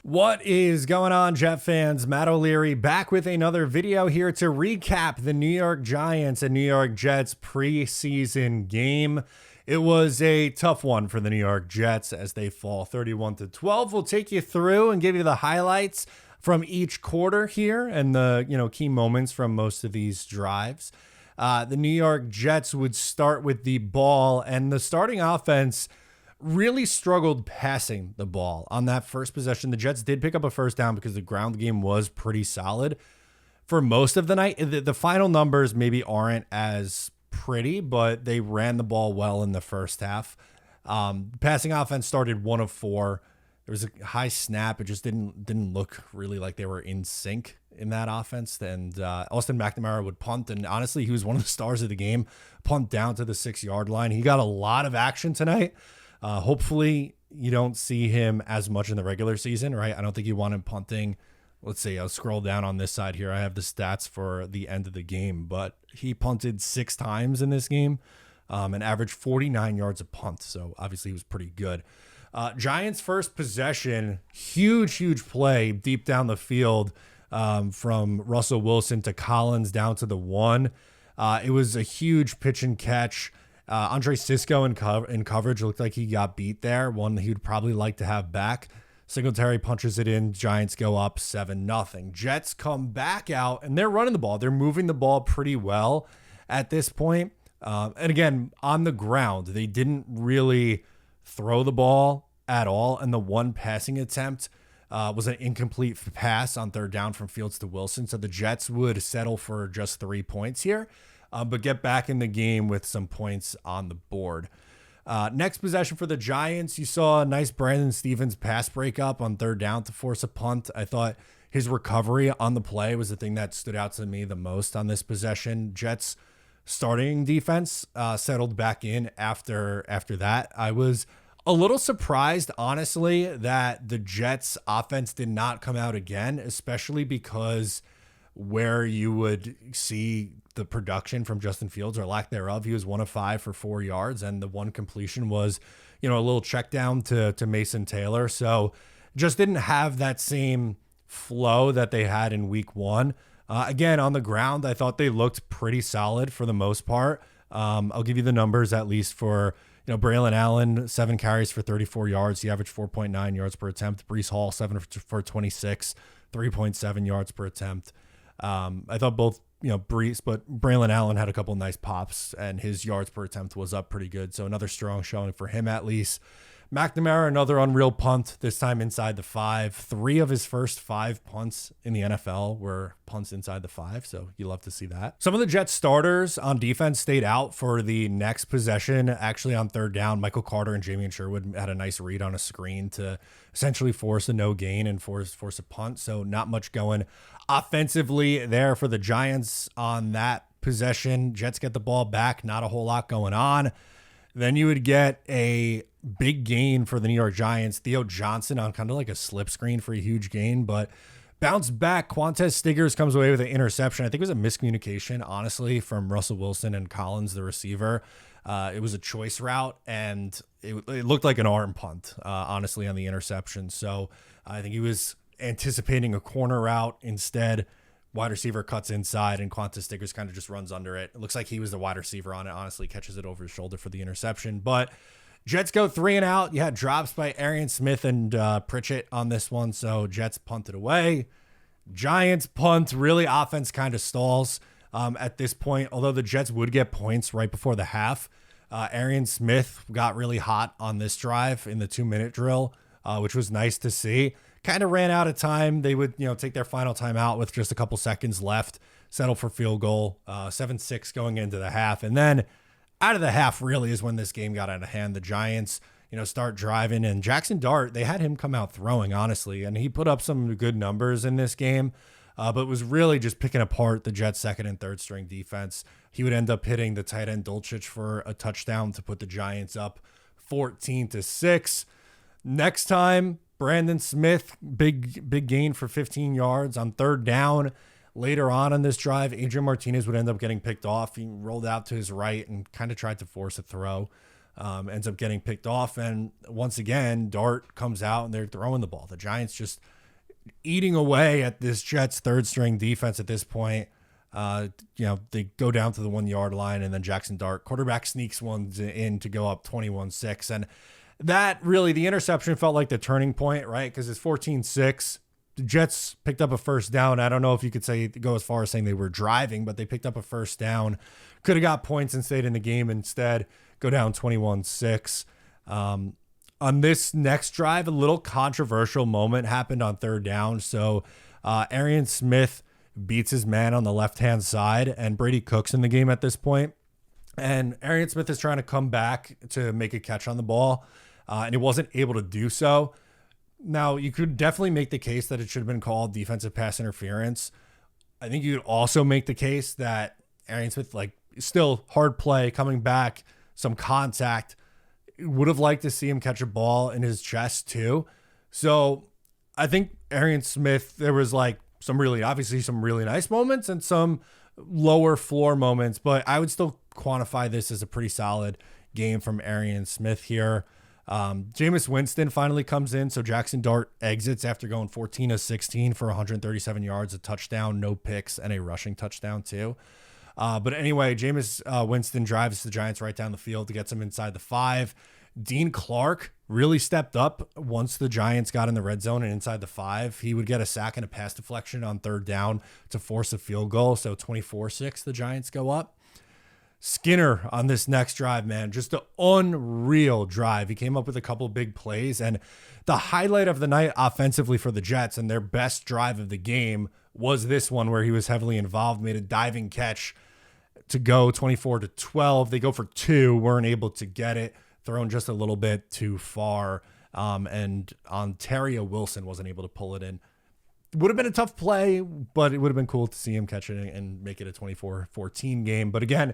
What is going on, Jet fans? Matt O'Leary back with another video here to recap the New York Giants and New York Jets preseason game. It was a tough one for the New York Jets as they fall 31-12. We'll take you through and give you the highlights from each quarter here and the key moments from most of these drives. The New York Jets would start with the ball, and the starting offense really struggled passing the ball on that first possession. The Jets did pick up a first down because the ground game was pretty solid for most of the night. The final numbers maybe aren't as pretty, but they ran the ball well in the first half. Passing offense started 1 of 4. There was a high snap. It just didn't look really like they were in sync in that offense. And Austin McNamara would punt, and honestly, he was one of the stars of the game. Punt down to the 6-yard line. He got a lot of action tonight. Hopefully you don't see him as much in the regular season, right? I don't think you want him punting. Let's see, I'll scroll down on this side here. I have the stats for the end of the game, but he punted 6 times in this game and averaged 49 yards a punt. So obviously he was pretty good. Giants first possession, huge play deep down the field from Russell Wilson to Collins down to the 1. It was a huge pitch and catch. Andre Sisco in coverage looked like he got beat there. One he would probably like to have back. Singletary punches it in. Giants go up 7-0. Jets come back out, and they're running the ball. They're moving the ball pretty well at this point. And again, on the ground, they didn't really throw the ball at all. And the one passing attempt was an incomplete pass on third down from Fields to Wilson. So the Jets would settle for just 3 points here. But get back in the game with some points on the board. Next possession for the Giants, you saw a nice Brandon Stevens pass breakup on third down to force a punt. I thought his recovery on the play was the thing that stood out to me the most on this possession. Jets starting defense settled back in after that. I was a little surprised, honestly, that the Jets offense did not come out again, especially because where you would see the production from Justin Fields or lack thereof. He was 1 of 5 for 4 yards, and the one completion was, a little check down to Mason Taylor. So just didn't have that same flow that they had in week 1. Again, on the ground, I thought they looked pretty solid for the most part. I'll give you the numbers at least for, Braylon Allen, 7 carries for 34 yards. He averaged 4.9 yards per attempt. Breece Hall, 7 for 26, 3.7 yards per attempt. I thought both, Breece, but Braylon Allen had a couple nice pops, and his yards per attempt was up pretty good. So another strong showing for him at least. McNamara, another unreal punt, this time inside the 5. 3 of his first 5 punts in the NFL were punts inside the 5, so you love to see that. Some of the Jets starters on defense stayed out for the next possession. Actually, on third down, Michael Carter and Jamian Sherwood had a nice read on a screen to essentially force a no gain and force a punt, so not much going offensively there for the Giants on that possession. Jets get the ball back, not a whole lot going on. Then you would get a big gain for the New York Giants. Theo Johnson on kind of like a slip screen for a huge gain, but bounce back. Quantez Stiggers comes away with an interception. I think it was a miscommunication, honestly, from Russell Wilson and Collins, the receiver. It was a choice route, and it looked like an arm punt, honestly, on the interception. So I think he was anticipating a corner route. Instead, wide receiver cuts inside, and Quantez Stiggers kind of just runs under it. It looks like he was the wide receiver on it, honestly, catches it over his shoulder for the interception. But Jets go 3 and out. You had drops by Arian Smith and Pritchett on this one, so Jets punted away. Giants punt. Really, offense kind of stalls at this point, although the Jets would get points right before the half. Arian Smith got really hot on this drive in the 2-minute drill, which was nice to see. Kind of ran out of time. They would, take their final timeout with just a couple seconds left, settle for field goal, 7-6 going into the half. And then out of the half really is when this game got out of hand. The Giants, start driving, and Jackson Dart, they had him come out throwing, honestly, and he put up some good numbers in this game, but was really just picking apart the Jets' second and third string defense. He would end up hitting the tight end Dulcich for a touchdown to put the Giants up 14-6. Next time, Brandon Smith, big gain for 15 yards on third down. Later on in this drive, Adrian Martinez would end up getting picked off. He rolled out to his right and kind of tried to force a throw. ends up getting picked off. And once again, Dart comes out and they're throwing the ball. The Giants just eating away at this Jets third string defense at this point. They go down to the 1 yard line, and then Jackson Dart, quarterback, sneaks one in to go up 21-6. And that really, the interception felt like the turning point, right? Because it's 14-6. The Jets picked up a first down. I don't know if you could go as far as saying they were driving, but they picked up a first down. Could have got points and stayed in the game. Instead, go down 21-6. On this next drive, a little controversial moment happened on third down. So Arian Smith beats his man on the left-hand side, and Brady Cook's in the game at this point. And Arian Smith is trying to come back to make a catch on the ball, and he wasn't able to do so. Now, you could definitely make the case that it should have been called defensive pass interference. I think you could also make the case that Arian Smith, still hard play, coming back, some contact. Would have liked to see him catch a ball in his chest too. So I think Arian Smith, there was some really nice moments and some lower floor moments, but I would still quantify this as a pretty solid game from Arian Smith here. Jameis Winston finally comes in. So Jackson Dart exits after going 14 of 16 for 137 yards, a touchdown, no picks, and a rushing touchdown too. But anyway, Jameis Winston drives the Giants right down the field to get them inside the 5. Dean Clark really stepped up once the Giants got in the red zone and inside the 5. He would get a sack and a pass deflection on third down to force a field goal. So 24-6, the Giants go up. Skinner on this next drive, man, just an unreal drive. He came up with a couple big plays, and the highlight of the night offensively for the Jets and their best drive of the game was this one where he was heavily involved, made a diving catch to go 24-12. They go for 2, weren't able to get it, thrown just a little bit too far, and Ontario Wilson wasn't able to pull it in. It would have been a tough play, but it would have been cool to see him catch it and make it a 24-14 game. But again,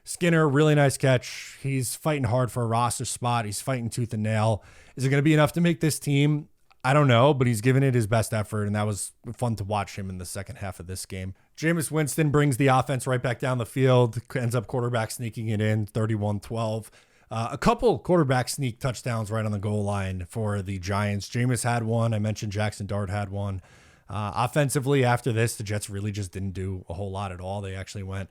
Skinner, really nice catch. He's fighting hard for a roster spot. He's fighting tooth and nail. Is it going to be enough to make this team? I don't know, but he's given it his best effort, and that was fun to watch him in the second half of this game. Jameis Winston brings the offense right back down the field, ends up quarterback sneaking it in, 31-12. A couple quarterback sneak touchdowns right on the goal line for the Giants. Jameis had one. I mentioned Jackson Dart had one. Offensively, after this, the Jets really just didn't do a whole lot at all. They actually went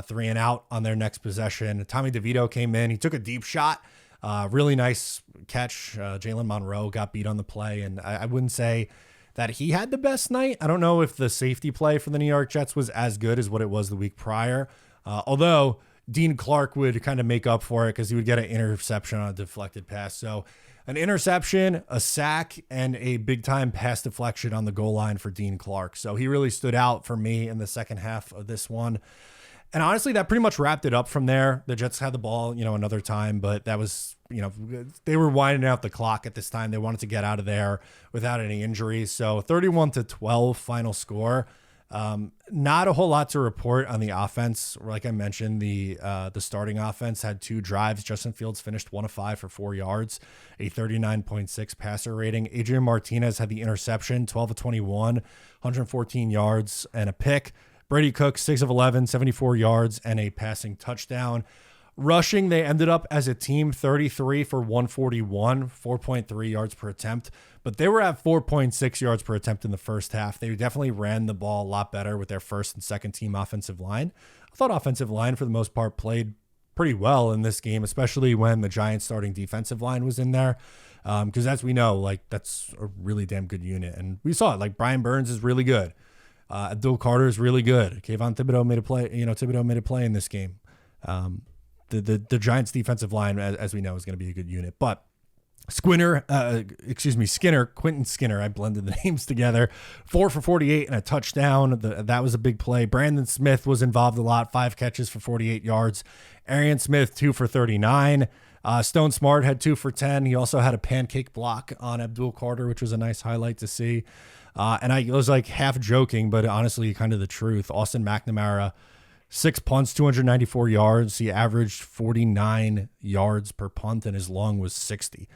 3 and out on their next possession. Tommy DeVito came in. He took a deep shot. Really nice catch. Jalen Monroe got beat on the play, and I wouldn't say that he had the best night. I don't know if the safety play for the New York Jets was as good as what it was the week prior, although Dean Clark would kind of make up for it because he would get an interception on a deflected pass. So an interception, a sack, and a big-time pass deflection on the goal line for Dean Clark. So he really stood out for me in the second half of this one. And honestly, that pretty much wrapped it up from there. The Jets had the ball, another time, but that was, they were winding out the clock at this time. They wanted to get out of there without any injuries. So 31-12 final score. Not a whole lot to report on the offense. Like I mentioned, the starting offense had 2 drives. Justin Fields finished 1 of 5 for 4 yards, a 39.6 passer rating. Adrian Martinez had the interception, 12 of 21, 114 yards and a pick. Brady Cook, 6 of 11, 74 yards and a passing touchdown. Rushing, they ended up as a team 33 for 141, 4.3 yards per attempt, but they were at 4.6 yards per attempt in the first half. They definitely ran the ball a lot better with their first and second team offensive line. I thought offensive line for the most part played pretty well in this game, especially when the Giants starting defensive line was in there. Because as we know, that's a really damn good unit. And we saw it, Brian Burns is really good. Abdul Carter is really good. Kayvon Thibodeau made a play. Thibodeau made a play in this game. The Giants defensive line, as we know, is going to be a good unit. But Skinner, Quentin Skinner, I blended the names together. 4 for 48 and a touchdown. That was a big play. Brandon Smith was involved a lot. 5 catches for 48 yards. Arian Smith, 2 for 39. Stone Smart had 2 for 10. He also had a pancake block on Abdul Carter, which was a nice highlight to see. And I was half joking, but honestly, kind of the truth. Austin McNamara, 6 punts, 294 yards. He averaged 49 yards per punt, and his long was 60.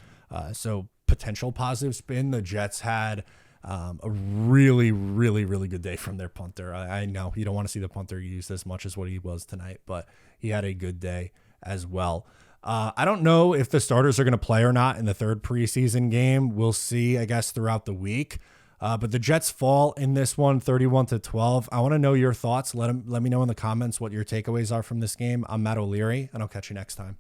So potential positive spin. The Jets had a really, really, really good day from their punter. I know you don't want to see the punter used as much as what he was tonight, but he had a good day as well. I don't know if the starters are going to play or not in the third preseason game. We'll see, I guess, throughout the week. But the Jets fall in this one, 31-12. I want to know your thoughts. Let me know in the comments what your takeaways are from this game. I'm Matt O'Leary, and I'll catch you next time.